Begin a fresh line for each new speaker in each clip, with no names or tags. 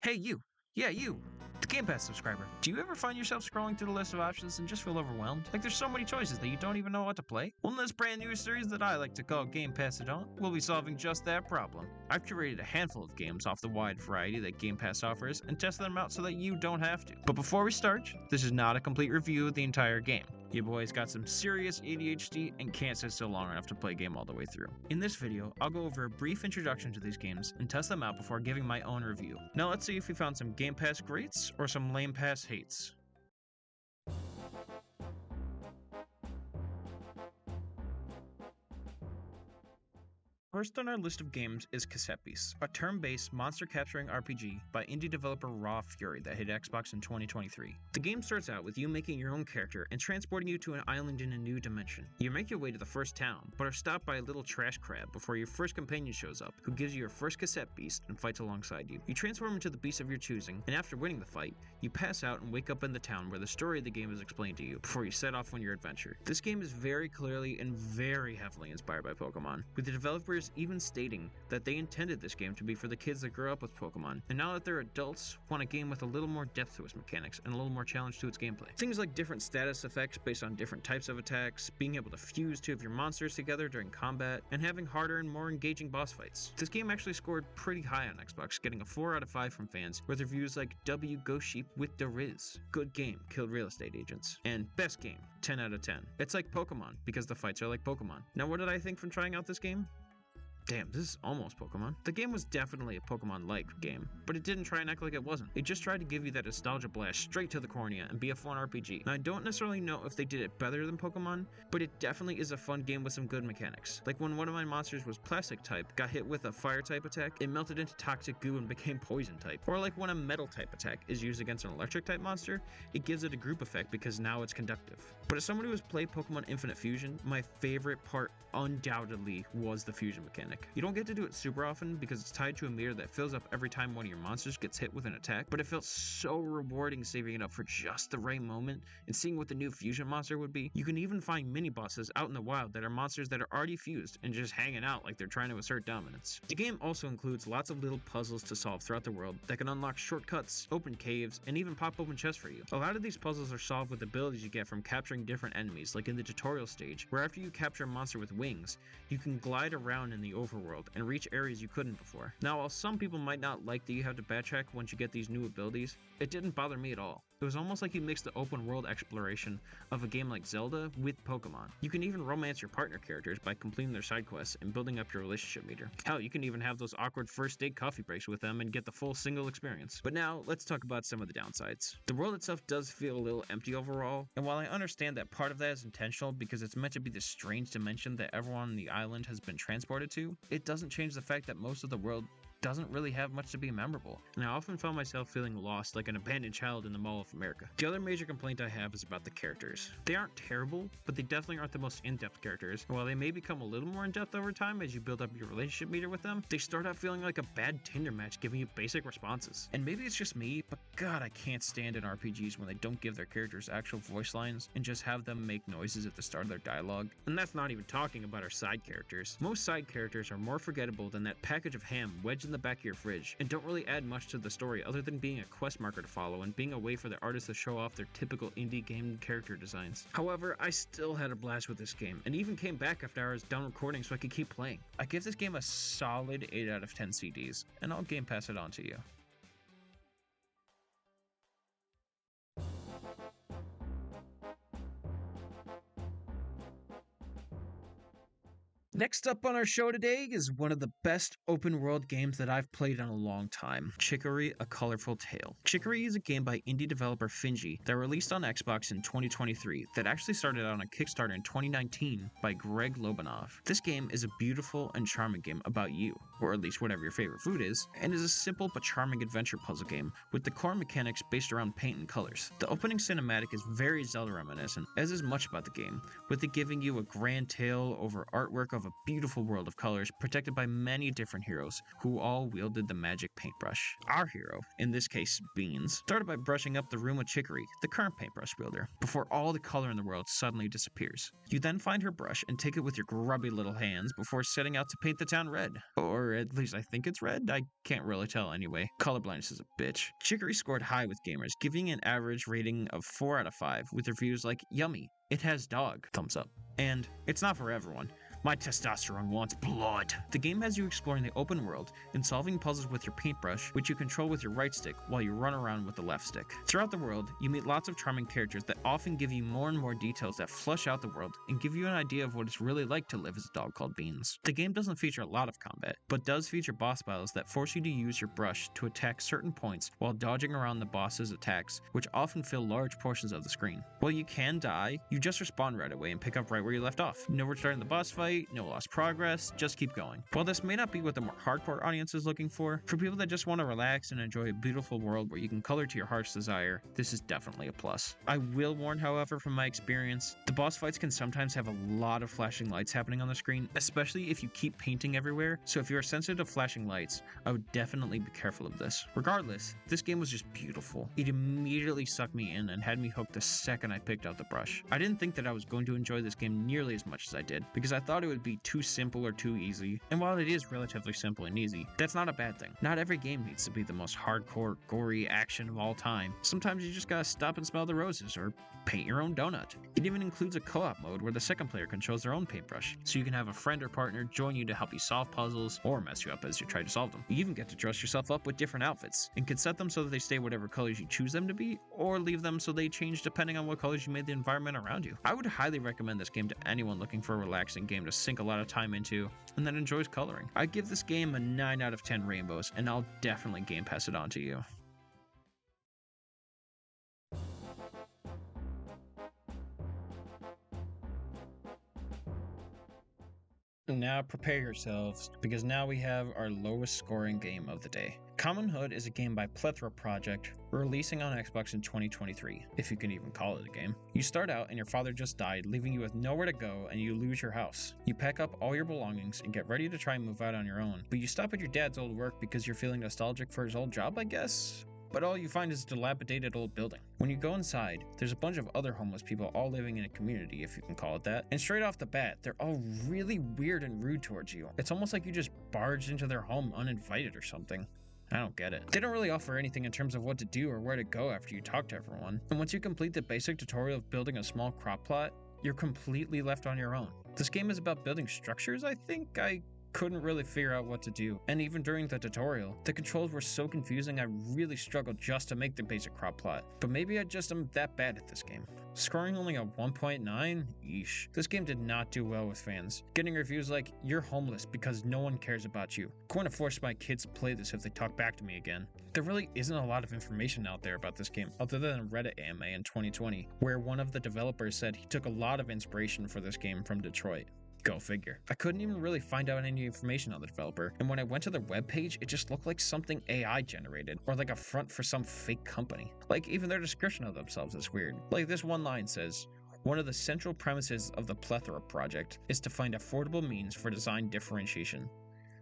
Hey, you. Yeah, you. The Game Pass subscriber. Do you ever find yourself scrolling through the list of options and just feel overwhelmed? Like there's so many choices that you don't even know what to play? Well, in this brand new series that I like to call Game Pass Adult, we'll be solving just that problem. I've curated a handful of games off the wide variety that Game Pass offers and tested them out so that you don't have to. But before we start, this is not a complete review of the entire game. Your boy's got some serious ADHD and can't sit still long enough to play a game all the way through. In this video, I'll go over a brief introduction to these games and test them out before giving my own review. Now let's see if we found some Game Pass greats or some Lame Pass hates. First on our list of games is Cassette Beasts, a turn-based monster-capturing RPG by indie developer Raw Fury that hit Xbox in 2023. The game starts out with you making your own character and transporting you to an island in a new dimension. You make your way to the first town, but are stopped by a little trash crab before your first companion shows up, who gives you your first cassette beast and fights alongside you. You transform into the beast of your choosing, and after winning the fight, you pass out and wake up in the town where the story of the game is explained to you before you set off on your adventure. This game is very clearly and very heavily inspired by Pokemon, with the developers even stating that they intended this game to be for the kids that grew up with Pokemon, and now that they're adults, want a game with a little more depth to its mechanics and a little more challenge to its gameplay. Things like different status effects based on different types of attacks, being able to fuse two of your monsters together during combat, and having harder and more engaging boss fights. This game actually scored pretty high on Xbox, getting a 4 out of 5 from fans, with reviews like W Go Sheep with the Riz, good game, killed real estate agents, and best game, 10 out of 10. It's like Pokemon, because the fights are like Pokemon. Now what did I think from trying out this game? Damn, this is almost Pokemon. The game was definitely a Pokemon-like game, but it didn't try and act like it wasn't. It just tried to give you that nostalgia blast straight to the cornea and be a fun RPG. Now, I don't necessarily know if they did it better than Pokemon, but it definitely is a fun game with some good mechanics. Like when one of my monsters was plastic type, got hit with a fire type attack, it melted into toxic goo and became poison type. Or like when a metal type attack is used against an electric type monster, it gives it a group effect because now it's conductive. But as someone who has played Pokemon Infinite Fusion, my favorite part undoubtedly was the fusion mechanic. You don't get to do it super often because it's tied to a meter that fills up every time one of your monsters gets hit with an attack, but it felt so rewarding saving it up for just the right moment and seeing what the new fusion monster would be. You can even find mini bosses out in the wild that are monsters that are already fused and just hanging out like they're trying to assert dominance. The game also includes lots of little puzzles to solve throughout the world that can unlock shortcuts, open caves, and even pop open chests for you. A lot of these puzzles are solved with abilities you get from capturing different enemies, like in the tutorial stage, where after you capture a monster with wings, you can glide around in the overworld and reach areas you couldn't before. Now, while some people might not like that you have to backtrack once you get these new abilities, it didn't bother me at all. It was almost like you mixed the open world exploration of a game like Zelda with Pokemon. You can even romance your partner characters by completing their side quests and building up your relationship meter. Hell, you can even have those awkward first date coffee breaks with them and get the full single experience. But now, let's talk about some of the downsides. The world itself does feel a little empty overall, and while I understand that part of that is intentional because it's meant to be this strange dimension that everyone on the island has been transported to, it doesn't change the fact that most of the world doesn't really have much to be memorable, and I often found myself feeling lost like an abandoned child in the Mall of America. The other major complaint I have is about the characters. They aren't terrible, but they definitely aren't the most in-depth characters, and while they may become a little more in-depth over time as you build up your relationship meter with them, they start out feeling like a bad Tinder match giving you basic responses. And maybe it's just me, but god, I can't stand in RPGs when they don't give their characters actual voice lines and just have them make noises at the start of their dialogue. And that's not even talking about our side characters. Most side characters are more forgettable than that package of ham wedged in the back of your fridge, and don't really add much to the story other than being a quest marker to follow and being a way for the artists to show off their typical indie game character designs. However, I still had a blast with this game, and even came back after I was done recording so I could keep playing. I give this game a solid 8 out of 10 CDs, and I'll Game Pass it on to you. Next up on our show today is one of the best open world games that I've played in a long time, Chicory: A Colorful Tale. Chicory is a game by indie developer Finji that released on Xbox in 2023 that actually started out on a Kickstarter in 2019 by Greg Lobanov. This game is a beautiful and charming game about you, or at least whatever your favorite food is, and is a simple but charming adventure puzzle game with the core mechanics based around paint and colors. The opening cinematic is very Zelda reminiscent, as is much about the game, with it giving you a grand tale over artwork of a beautiful world of colors protected by many different heroes who all wielded the magic paintbrush. Our hero, in this case Beans, started by brushing up the room with Chicory, the current paintbrush wielder, before all the color in the world suddenly disappears. You then find her brush and take it with your grubby little hands before setting out to paint the town red. Or at least I think it's red, I can't really tell anyway. Colorblindness is a bitch. Chicory scored high with gamers, giving an average rating of 4 out of 5, with reviews like, "Yummy, it has dog," thumbs up. And it's not for everyone. My testosterone wants blood. The game has you exploring the open world and solving puzzles with your paintbrush, which you control with your right stick while you run around with the left stick. Throughout the world, you meet lots of charming characters that often give you more and more details that flesh out the world and give you an idea of what it's really like to live as a dog called Beans. The game doesn't feature a lot of combat, but does feature boss battles that force you to use your brush to attack certain points while dodging around the boss's attacks, which often fill large portions of the screen. While you can die, you just respawn right away and pick up right where you left off. No restarting the boss fight, no lost progress, just keep going. While this may not be what the more hardcore audience is looking for people that just want to relax and enjoy a beautiful world where you can color to your heart's desire, this is definitely a plus. I will warn, however, from my experience, the boss fights can sometimes have a lot of flashing lights happening on the screen, especially if you keep painting everywhere, so if you're sensitive to flashing lights, I would definitely be careful of this. Regardless, this game was just beautiful. It immediately sucked me in and had me hooked the second I picked up the brush. I didn't think that I was going to enjoy this game nearly as much as I did, because I thought it would be too simple or too easy, and while it is relatively simple and easy, that's not a bad thing. Not every game needs to be the most hardcore, gory action of all time. Sometimes you just gotta stop and smell the roses, or paint your own donut. It even includes a co-op mode where the second player controls their own paintbrush, so you can have a friend or partner join you to help you solve puzzles, or mess you up as you try to solve them. You even get to dress yourself up with different outfits, and can set them so that they stay whatever colors you choose them to be, or leave them so they change depending on what colors you made the environment around you. I would highly recommend this game to anyone looking for a relaxing game to sink a lot of time into, and that enjoys coloring. I'd give this game a 9 out of 10 rainbows, and I'll definitely Game Pass it on to you. Now prepare yourselves, because now we have our lowest scoring game of the day. Common Hood is a game by Plethora Project, releasing on Xbox in 2023, if you can even call it a game. You start out and your father just died, leaving you with nowhere to go, and you lose your house. You pack up all your belongings and get ready to try and move out on your own, but you stop at your dad's old work because you're feeling nostalgic for his old job, I guess? But all you find is a dilapidated old building. When you go inside, there's a bunch of other homeless people all living in a community, if you can call it that, and straight off the bat, they're all really weird and rude towards you. It's almost like you just barged into their home uninvited or something. I don't get it. They don't really offer anything in terms of what to do or where to go after you talk to everyone. And once you complete the basic tutorial of building a small crop plot, you're completely left on your own. This game is about building structures, I think. I couldn't really figure out what to do, and even during the tutorial, the controls were so confusing I really struggled just to make the basic crop plot. But maybe I just am that bad at this game. Scoring only a 1.9? Yeesh. This game did not do well with fans, getting reviews like, "You're homeless because no one cares about you. Going to force my kids to play this if they talk back to me again." There really isn't a lot of information out there about this game other than a Reddit AMA in 2020, where one of the developers said he took a lot of inspiration for this game from Detroit. Go figure. I couldn't even really find out any information on the developer, and when I went to their webpage, it just looked like something AI generated, or like a front for some fake company. Like, even their description of themselves is weird. Like, this one line says, "One of the central premises of the Plethora Project is to find affordable means for design differentiation."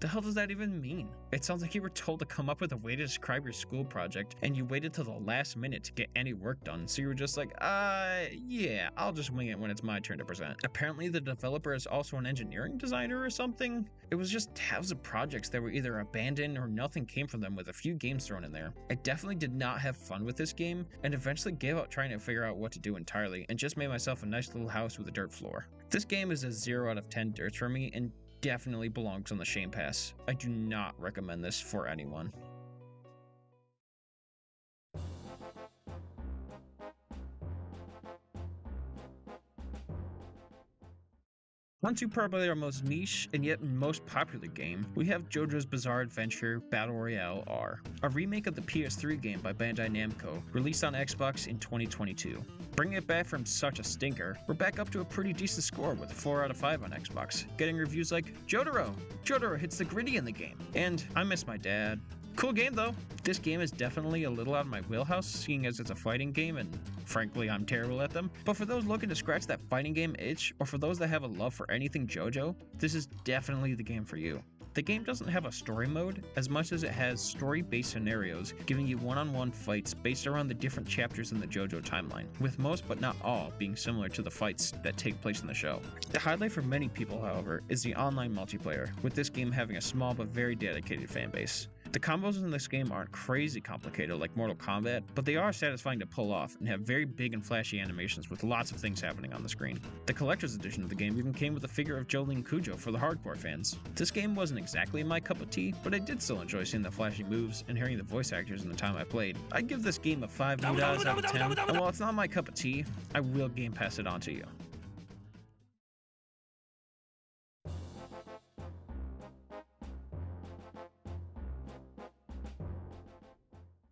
The hell does that even mean? It sounds like you were told to come up with a way to describe your school project, and you waited till the last minute to get any work done, so you were just like, yeah, I'll just wing it when it's my turn to present. Apparently the developer is also an engineering designer or something? It was just tabs of projects that were either abandoned or nothing came from them with a few games thrown in there. I definitely did not have fun with this game, and eventually gave up trying to figure out what to do entirely, and just made myself a nice little house with a dirt floor. This game is a 0 out of 10 dirts for me, and definitely belongs on the Shame Pass. I do not recommend this for anyone. On to probably our most niche and yet most popular game, we have JoJo's Bizarre Adventure Battle Royale R, a remake of the PS3 game by Bandai Namco, released on Xbox in 2022. Bringing it back from such a stinker, we're back up to a pretty decent score with a 4 out of 5 on Xbox, getting reviews like, Jotaro hits the gritty in the game, and I miss my dad. Cool game though. This game is definitely a little out of my wheelhouse, seeing as it's a fighting game and frankly I'm terrible at them. But for those looking to scratch that fighting game itch, or for those that have a love for anything JoJo, this is definitely the game for you. The game doesn't have a story mode as much as it has story-based scenarios giving you one-on-one fights based around the different chapters in the JoJo timeline, with most but not all being similar to the fights that take place in the show. The highlight for many people, however, is the online multiplayer, with this game having a small but very dedicated fan base. The combos in this game aren't crazy complicated like Mortal Kombat, but they are satisfying to pull off and have very big and flashy animations with lots of things happening on the screen. The collector's edition of the game even came with a figure of Jolene Cujo for the hardcore fans. This game wasn't exactly my cup of tea, but I did still enjoy seeing the flashy moves and hearing the voice actors in the time I played. I'd give this game a 5 Buddhas out of 10, and while it's not my cup of tea, I will Game Pass it on to you.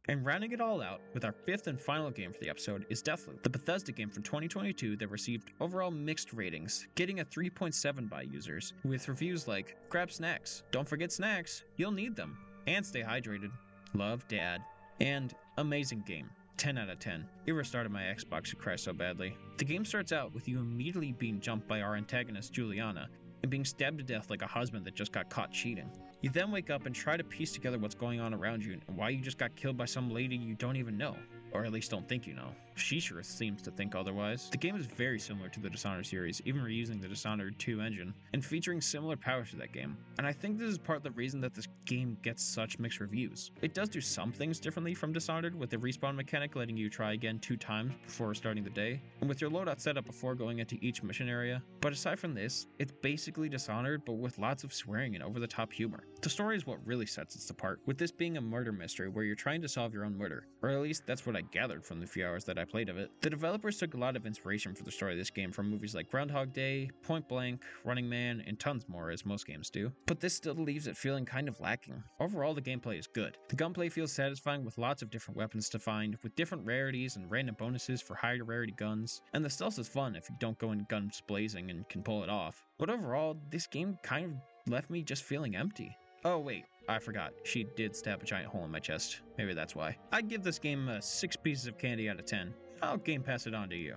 And rounding it all out with our fifth and final game for the episode is Deathloop, the Bethesda game from 2022 that received overall mixed ratings, getting a 3.7 by users, with reviews like, grab snacks, don't forget snacks, you'll need them, and stay hydrated, love Dad, and amazing game. 10 out of 10. It restarted my Xbox to crash so badly. The game starts out with you immediately being jumped by our antagonist Juliana, and being stabbed to death like a husband that just got caught cheating. You then wake up and try to piece together what's going on around you and why you just got killed by some lady you don't even know. Or at least don't think you know. She sure seems to think otherwise. The game is very similar to the Dishonored series, even reusing the Dishonored 2 engine, and featuring similar powers to that game. And I think this is part of the reason that this game gets such mixed reviews. It does do some things differently from Dishonored, with the respawn mechanic letting you try again 2 times before starting the day, and with your loadout set up before going into each mission area. But aside from this, it's basically Dishonored, but with lots of swearing and over-the-top humor. The story is what really sets it apart, with this being a murder mystery where you're trying to solve your own murder, or at least that's what I gathered from the few hours that I played of it. The developers took a lot of inspiration for the story of this game from movies like Groundhog Day, Point Blank, Running Man, and tons more, as most games do, but this still leaves it feeling kind of lacking. Overall, the gameplay is good. The gunplay feels satisfying with lots of different weapons to find, with different rarities and random bonuses for higher rarity guns, and the stealth is fun if you don't go in guns blazing and can pull it off. But overall, this game kind of left me just feeling empty. Oh wait, I forgot. She did stab a giant hole in my chest. Maybe that's why. I'd give this game 6 pieces of candy out of 10. I'll Game Pass it on to you.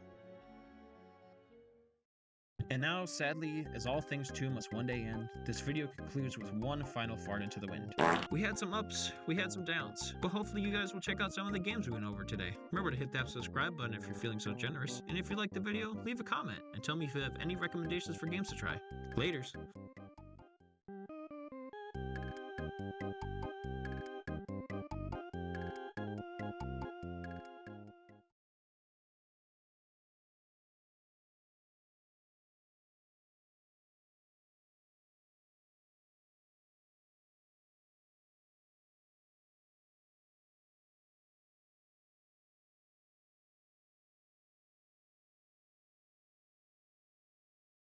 And now, sadly, as all things too must one day end, this video concludes with one final fart into the wind. We had some ups, we had some downs, but hopefully you guys will check out some of the games we went over today. Remember to hit that subscribe button if you're feeling so generous, and if you liked the video, leave a comment and tell me if you have any recommendations for games to try. Laters!